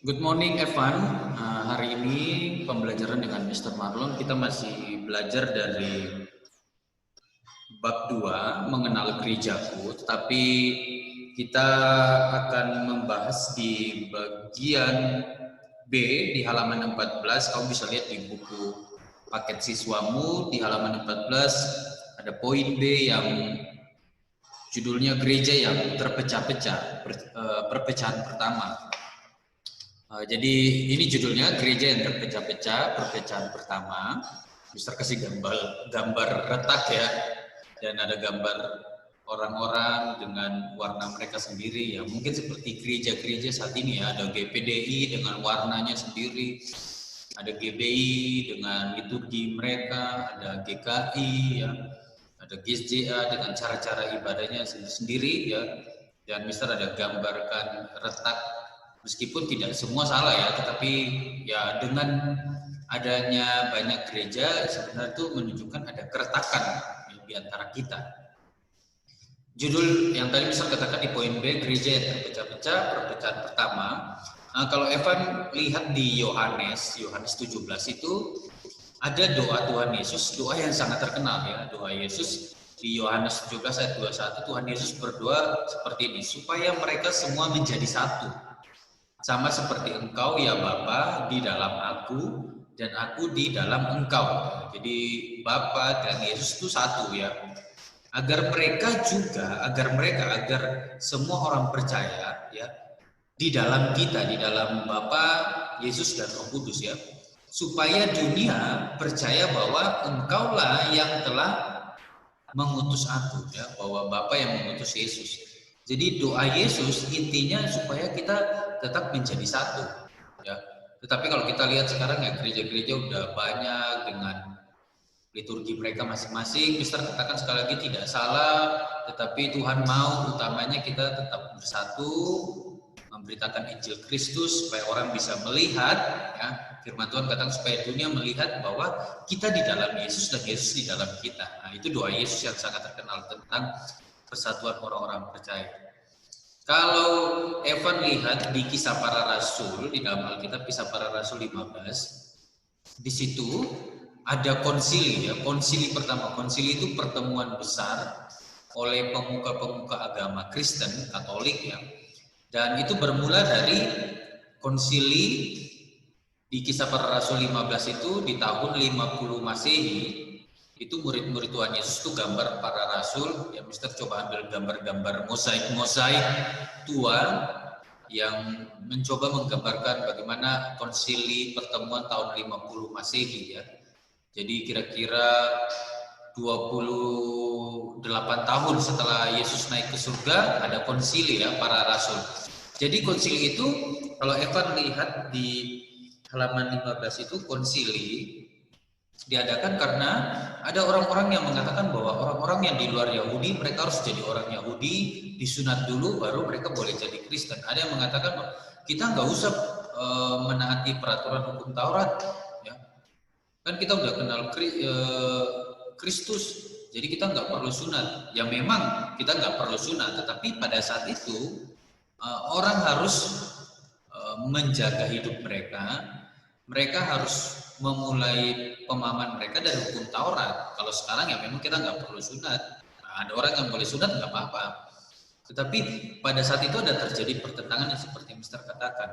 Good morning Evan. Hari ini pembelajaran dengan Mr. Marlon kita masih belajar dari bab 2 mengenal gerejaku, tetapi kita akan membahas di bagian B di halaman 14. Kamu bisa lihat di buku paket siswamu di halaman 14 ada poin B yang judulnya gereja yang terpecah-pecah, perpecahan pertama. Jadi ini judulnya gereja yang terpecah-pecah, perpecahan pertama. Mister kasih gambar retak ya, dan ada gambar orang-orang dengan warna mereka sendiri ya. Mungkin seperti gereja-gereja saat ini ya, ada GPDI dengan warnanya sendiri, ada GBI dengan liturgi mereka, ada GKI ya, ada GSJA dengan cara-cara ibadahnya sendiri ya. Dan Mister ada gambarkan retak. Meskipun tidak semua salah ya, tetapi ya dengan adanya banyak gereja sebenarnya itu menunjukkan ada keretakan di antara kita. Judul yang tadi bisa katakan di poin B, gereja yang terpecah-pecah, perpecahan pertama. Kalau Evan lihat di Yohanes 17 itu ada doa Tuhan Yesus, doa yang sangat terkenal ya, doa Yesus di Yohanes 17 ayat 21, Tuhan Yesus berdoa seperti ini, supaya mereka semua menjadi satu. Sama seperti engkau ya Bapa di dalam aku dan aku di dalam engkau. Jadi Bapa dan Yesus itu satu ya. Agar semua orang percaya ya di dalam kita, di dalam Bapa, Yesus dan Roh Kudus ya. Supaya dunia percaya bahwa engkaulah yang telah mengutus aku ya, bahwa Bapa yang mengutus Yesus. Jadi doa Yesus intinya supaya kita tetap menjadi satu ya. Tetapi kalau kita lihat sekarang ya, gereja-gereja udah banyak dengan liturgi mereka masing-masing. Mister katakan sekali lagi tidak salah, tetapi Tuhan mau utamanya kita tetap bersatu, memberitakan Injil Kristus supaya orang bisa melihat ya. Firman Tuhan katakan supaya dunia melihat bahwa kita di dalam Yesus dan Yesus di dalam kita. Nah, itu doa Yesus yang sangat terkenal tentang persatuan orang-orang percaya. Kalau Evan lihat di Kisah Para Rasul di dalam Alkitab, Kisah Para Rasul 15, di situ ada konsili ya. Konsili pertama, konsili itu pertemuan besar oleh pemuka-pemuka agama Kristen Katolik ya. Dan itu bermula dari konsili di Kisah Para Rasul 15 itu di tahun 50 Masehi. Itu murid-murid Tuhan Yesus itu gambar para rasul ya. Mister coba ambil gambar-gambar mosaik tua yang mencoba menggambarkan bagaimana konsili pertemuan tahun 50 Masehi ya. Jadi kira-kira 28 tahun setelah Yesus naik ke surga ada konsili ya para rasul. Jadi konsili itu kalau Evan lihat di halaman 15 itu konsili diadakan karena ada orang-orang yang mengatakan bahwa orang-orang yang di luar Yahudi mereka harus jadi orang Yahudi, disunat dulu baru mereka boleh jadi Kristen. Ada yang mengatakan bahwa kita nggak usah menaati peraturan hukum Taurat, ya. Kan kita udah kenal Kristus, jadi kita nggak perlu sunat. Ya memang kita nggak perlu sunat, tetapi pada saat itu orang harus menjaga hidup mereka. Mereka harus memulai pemahaman mereka dari hukum Taurat. Kalau sekarang ya memang kita nggak perlu sunat. Nah, ada orang yang boleh sunat nggak apa-apa. Tetapi pada saat itu ada terjadi pertentangan yang seperti Mister katakan.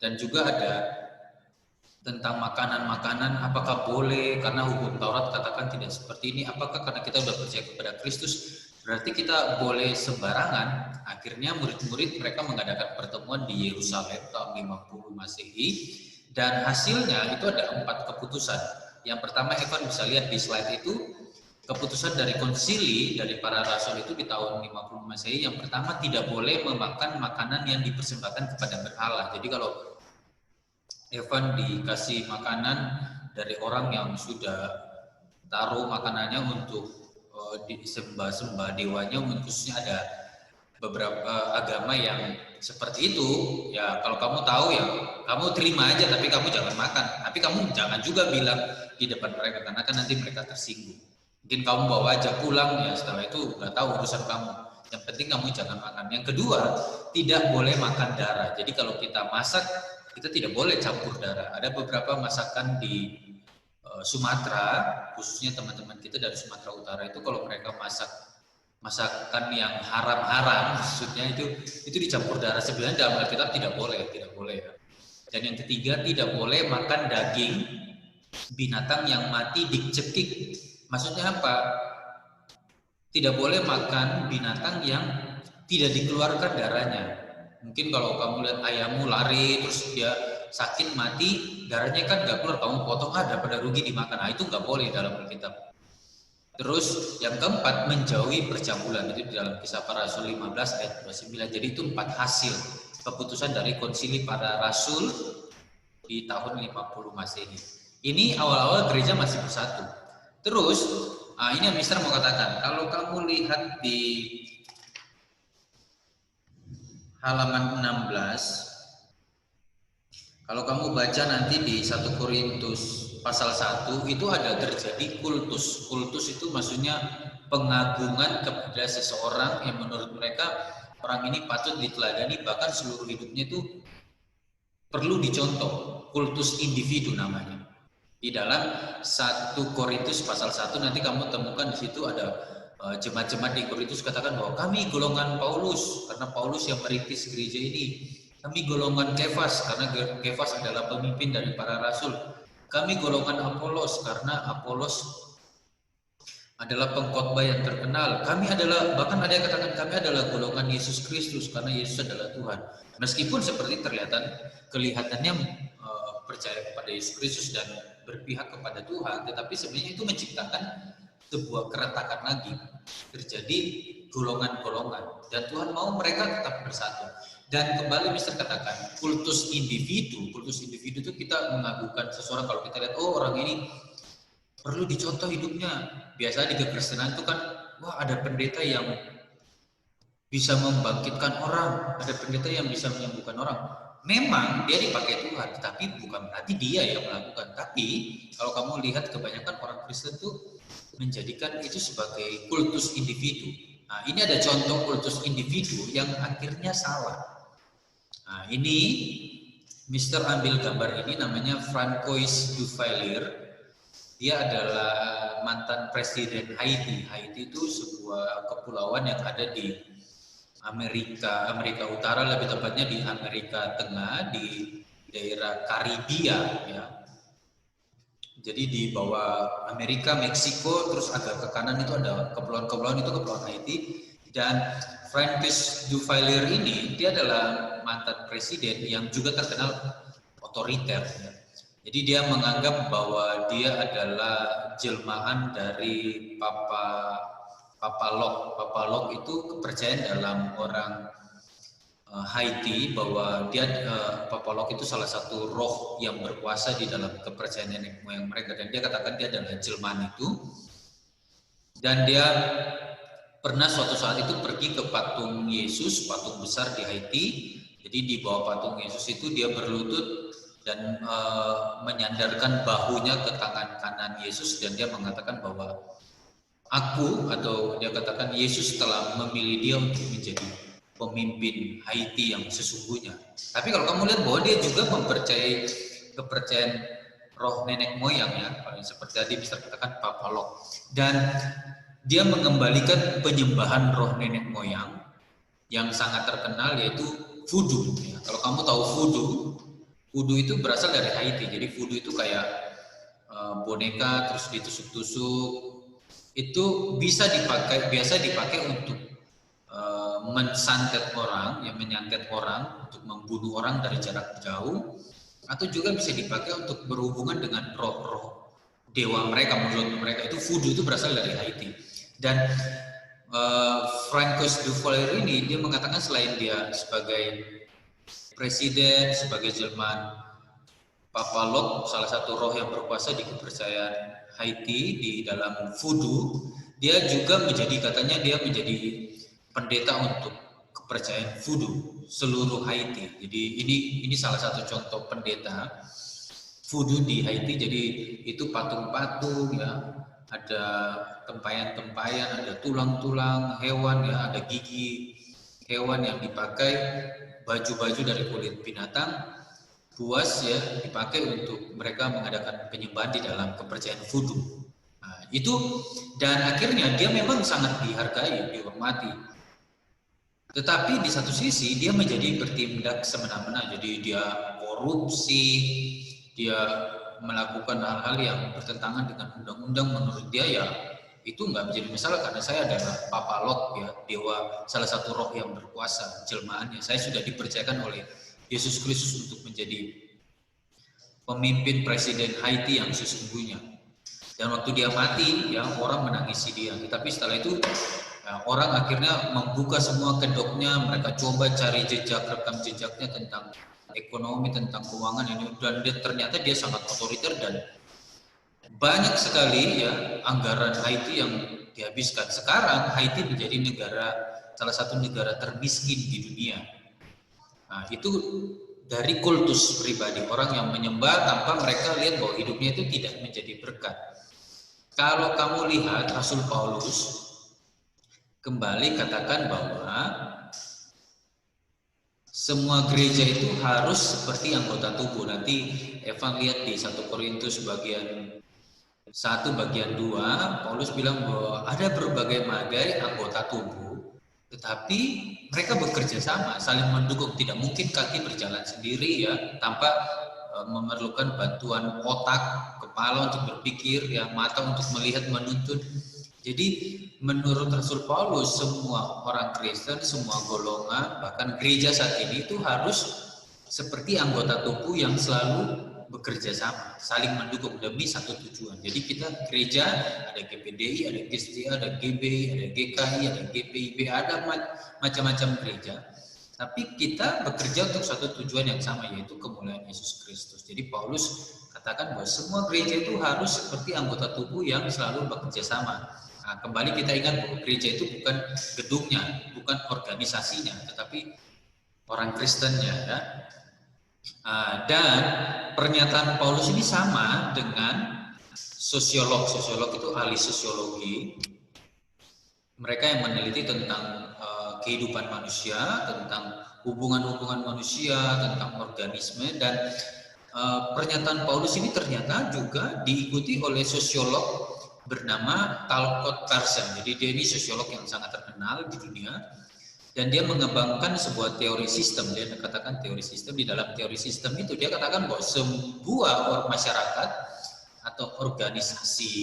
Dan juga ada tentang makanan-makanan, apakah boleh karena hukum Taurat katakan tidak seperti ini. Apakah karena kita sudah percaya kepada Kristus berarti kita boleh sembarangan. Akhirnya murid-murid mereka mengadakan pertemuan di Yerusalem tahun 50 Masehi. Dan hasilnya itu ada 4 keputusan. Yang pertama Evan bisa lihat di slide itu, keputusan dari konsili dari para rasul itu di tahun 50 Masehi. Yang pertama tidak boleh memakan makanan yang dipersembahkan kepada berhala. Jadi kalau Evan dikasih makanan dari orang yang sudah taruh makanannya untuk disembah-sembah dewanya, khususnya ada beberapa agama yang seperti itu ya. Kalau kamu tahu ya kamu terima aja, tapi kamu jangan makan. Tapi kamu jangan juga bilang di depan mereka karena kan nanti mereka tersinggung. Mungkin kamu bawa aja pulang ya, setelah itu nggak tahu urusan kamu. Yang penting kamu jangan makan. Yang kedua, tidak boleh makan darah. Jadi kalau kita masak kita tidak boleh campur darah. Ada beberapa masakan di Sumatera, khususnya teman-teman kita dari Sumatera Utara itu kalau mereka masakan yang haram-haram, maksudnya itu dicampur darah. Sebenarnya dalam Alkitab tidak boleh ya. Dan yang ketiga, tidak boleh makan daging binatang yang mati dicekik. Maksudnya apa? Tidak boleh makan binatang yang tidak dikeluarkan darahnya. Mungkin kalau kamu lihat ayammu lari terus dia sakit mati, darahnya kan nggak keluar, kamu potong daripada rugi dimakan. Nah, itu nggak boleh dalam Alkitab. Terus yang keempat, menjauhi percabulan. Itu dalam Kisah Para Rasul 15 ayat 29. Jadi itu 4 hasil keputusan dari Konsili Para Rasul di tahun 50 Masehi. Ini awal-awal gereja masih bersatu. Terus ini yang Mister mau katakan, kalau kamu lihat di halaman 16, kalau kamu baca nanti di 1 Korintus pasal 1, itu ada terjadi kultus. Kultus itu maksudnya pengagungan kepada seseorang yang menurut mereka orang ini patut diteladani, bahkan seluruh hidupnya itu perlu dicontoh. Kultus individu namanya. Di dalam 1 Korintus pasal 1 nanti kamu temukan di situ ada jemaat-jemaat di Korintus katakan bahwa kami golongan Paulus karena Paulus yang merintis gereja ini. Kami golongan Kefas karena Kefas adalah pemimpin dari para rasul. Kami golongan Apolos karena Apolos adalah pengkhotbah yang terkenal. Kami adalah, bahkan ada yang katakan kami adalah golongan Yesus Kristus karena Yesus adalah Tuhan. Meskipun seperti kelihatannya percaya kepada Yesus Kristus dan berpihak kepada Tuhan, tetapi sebenarnya itu menciptakan sebuah keretakan lagi. Terjadi golongan-golongan dan Tuhan mau mereka tetap bersatu. Dan kembali Mister katakan, kultus individu itu kita mengagungkan seseorang. Kalau kita lihat, oh orang ini perlu dicontoh hidupnya. Biasa di kekristenan itu kan, wah ada pendeta yang bisa membangkitkan orang, ada pendeta yang bisa menyembuhkan orang. Memang dia dipakai Tuhan, tapi bukan berarti dia yang melakukan. Tapi kalau kamu lihat kebanyakan orang Kristen itu menjadikan itu sebagai kultus individu. Nah, ini ada contoh kultus individu yang akhirnya salah. Nah, ini Mister ambil gambar ini namanya Francois Duvalier. Dia adalah mantan presiden Haiti. Haiti itu sebuah kepulauan yang ada di Amerika Utara, lebih tepatnya di Amerika Tengah, di daerah Karibia ya. Jadi di bawah Amerika, Meksiko, terus agak ke kanan itu ada kepulauan-kepulauan, itu kepulauan Haiti. Dan Francois Duvalier ini dia adalah mantan presiden yang juga terkenal otoriter ya. Jadi dia menganggap bahwa dia adalah jelmaan dari Papa Lok itu kepercayaan dalam orang Haiti bahwa Papa Lok itu salah satu roh yang berkuasa di dalam kepercayaan nenek moyang mereka, dan dia katakan dia adalah jelmaan itu. Dan dia pernah suatu saat itu pergi ke patung Yesus, patung besar di Haiti. Jadi di bawah patung Yesus itu dia berlutut dan menyandarkan bahunya ke tangan kanan Yesus, dan dia mengatakan bahwa dia katakan Yesus telah memilih dia untuk menjadi pemimpin Haiti yang sesungguhnya. Tapi kalau kamu lihat bahwa dia juga mempercayai kepercayaan roh nenek moyang ya, seperti tadi bisa katakan Papa Lok, dan dia mengembalikan penyembahan roh nenek moyang yang sangat terkenal yaitu voodoo ya. Kalau kamu tahu voodoo itu berasal dari Haiti. Jadi voodoo itu kayak boneka terus ditusuk-tusuk. Itu biasa dipakai untuk menyantet orang untuk membunuh orang dari jarak jauh, atau juga bisa dipakai untuk berhubungan dengan roh-roh dewa mereka. Menurut mereka itu voodoo itu berasal dari Haiti. Dan Francois Duvalier ini dia mengatakan selain dia sebagai presiden, sebagai jelmaan Papa Lok, salah satu roh yang berkuasa di kepercayaan Haiti di dalam voodoo, dia juga katanya dia menjadi pendeta untuk kepercayaan voodoo seluruh Haiti. Jadi ini salah satu contoh pendeta voodoo di Haiti. Jadi itu patung-patung ya, ada tempayan-tempayan, ada tulang-tulang hewan ya, ada gigi hewan yang dipakai, baju-baju dari kulit binatang. buas ya dipakai untuk mereka mengadakan penyembahan di dalam kepercayaan voodoo. Nah, itu dan akhirnya dia memang sangat dihargai, dihormati. Tetapi di satu sisi dia menjadi bertindak semena-mena, jadi dia korupsi, dia melakukan hal-hal yang bertentangan dengan undang-undang. Menurut dia ya itu nggak menjadi masalah karena saya adalah Papa Lot ya, dewa, salah satu roh yang berkuasa jelmaannya. Saya sudah dipercayakan oleh Yesus Kristus untuk menjadi pemimpin presiden Haiti yang sesungguhnya. Dan waktu dia mati ya orang menangisi dia. Tetapi setelah itu ya, orang akhirnya membuka semua kedoknya, mereka coba cari jejak, rekam jejaknya tentang ekonomi, tentang keuangan ini, dan ternyata dia sangat otoriter dan banyak sekali ya anggaran Haiti yang dihabiskan. Sekarang Haiti menjadi salah satu negara termiskin di dunia. Nah, itu dari kultus pribadi, orang yang menyembah tanpa mereka lihat bahwa hidupnya itu tidak menjadi berkat. Kalau kamu lihat Rasul Paulus kembali katakan bahwa semua gereja itu harus seperti anggota tubuh. Nanti Evan lihat di 1 Korintus bagian 1 bagian 2, Paulus bilang bahwa ada berbagai anggota tubuh, tetapi mereka bekerja sama, saling mendukung. Tidak mungkin kaki berjalan sendiri ya, tanpa memerlukan bantuan otak, kepala untuk berpikir, ya, mata untuk melihat, menuntun. Jadi menurut Rasul Paulus, semua orang Kristen, semua golongan, bahkan gereja saat ini itu harus seperti anggota tubuh yang selalu bekerja sama, saling mendukung demi satu tujuan. Jadi kita gereja ada GPDI, ada GSDA, ada GBI, ada GKI, ada GPIB, ada macam-macam gereja. Tapi kita bekerja untuk satu tujuan yang sama, yaitu kemuliaan Yesus Kristus. Jadi Paulus katakan bahwa semua gereja itu harus seperti anggota tubuh yang selalu bekerja sama. Nah, kembali kita ingat bahwa gereja itu bukan gedungnya, bukan organisasinya, tetapi orang Kristennya ya. Dan pernyataan Paulus ini sama dengan sosiolog itu ahli sosiologi, mereka yang meneliti tentang kehidupan manusia, tentang hubungan-hubungan manusia, tentang organisme, dan pernyataan Paulus ini ternyata juga diikuti oleh sosiolog bernama Talcott Parsons. Jadi dia ini sosiolog yang sangat terkenal di dunia. Dan dia mengembangkan sebuah teori sistem. Dia katakan teori sistem, di dalam teori sistem itu dia katakan bahwa sebuah masyarakat atau organisasi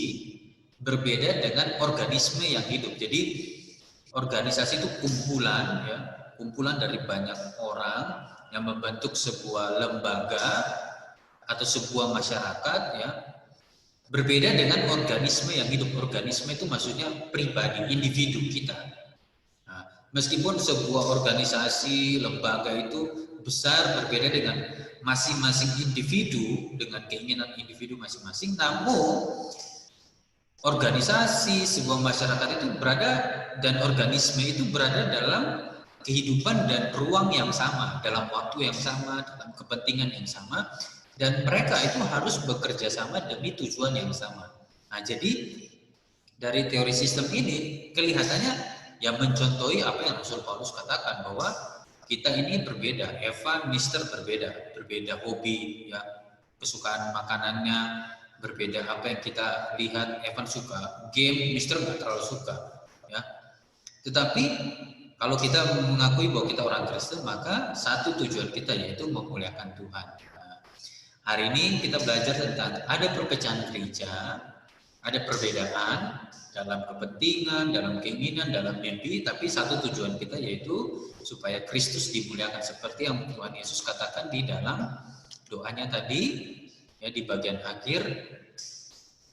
berbeda dengan organisme yang hidup. Jadi organisasi itu kumpulan dari banyak orang yang membentuk sebuah lembaga atau sebuah masyarakat ya. Berbeda dengan organisme yang hidup. Organisme itu maksudnya pribadi, individu kita. Meskipun sebuah organisasi, lembaga itu besar, berbeda dengan masing-masing individu, dengan keinginan individu masing-masing, namun organisasi, sebuah masyarakat itu berada, dan organisme itu berada dalam kehidupan dan ruang yang sama, dalam waktu yang sama, dalam kepentingan yang sama, dan mereka itu harus bekerja sama demi tujuan yang sama. Nah, jadi dari teori sistem ini kelihatannya yang mencontohi apa yang Rasul Paulus katakan bahwa kita ini berbeda. Evan, Mister berbeda hobi, ya, kesukaan makanannya berbeda. Apa yang kita lihat, Evan suka game, Mister nggak terlalu suka, ya. Tetapi kalau kita mengakui bahwa kita orang Kristen, maka satu tujuan kita yaitu memuliakan Tuhan. Nah, hari ini kita belajar tentang ada perpecahan gereja, ada perbedaan dalam kepentingan, dalam keinginan, dalam mimpi, tapi satu tujuan kita yaitu supaya Kristus dimuliakan seperti yang Tuhan Yesus katakan di dalam doanya tadi ya di bagian akhir,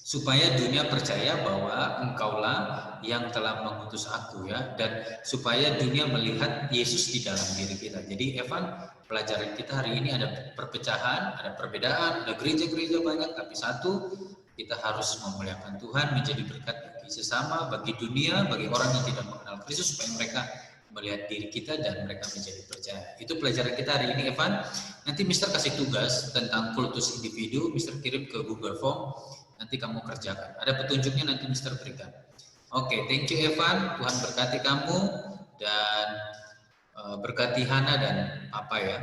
supaya dunia percaya bahwa Engkaulah yang telah mengutus aku ya, dan supaya dunia melihat Yesus di dalam diri kita. Jadi Evan, pelajaran kita hari ini ada perpecahan, ada perbedaan, ada gereja-gereja banyak, tapi satu, kita harus memuliakan Tuhan, menjadi berkat bagi sesama, bagi dunia, bagi orang yang tidak mengenal Kristus, supaya mereka melihat diri kita dan mereka menjadi percaya. Itu pelajaran kita hari ini, Evan. Nanti Mister kasih tugas tentang kultus individu, Mister kirim ke Google Form, nanti kamu kerjakan. Ada petunjuknya nanti Mister berikan. Oke, thank you Evan. Tuhan berkati kamu dan berkati Hana dan Papa ya.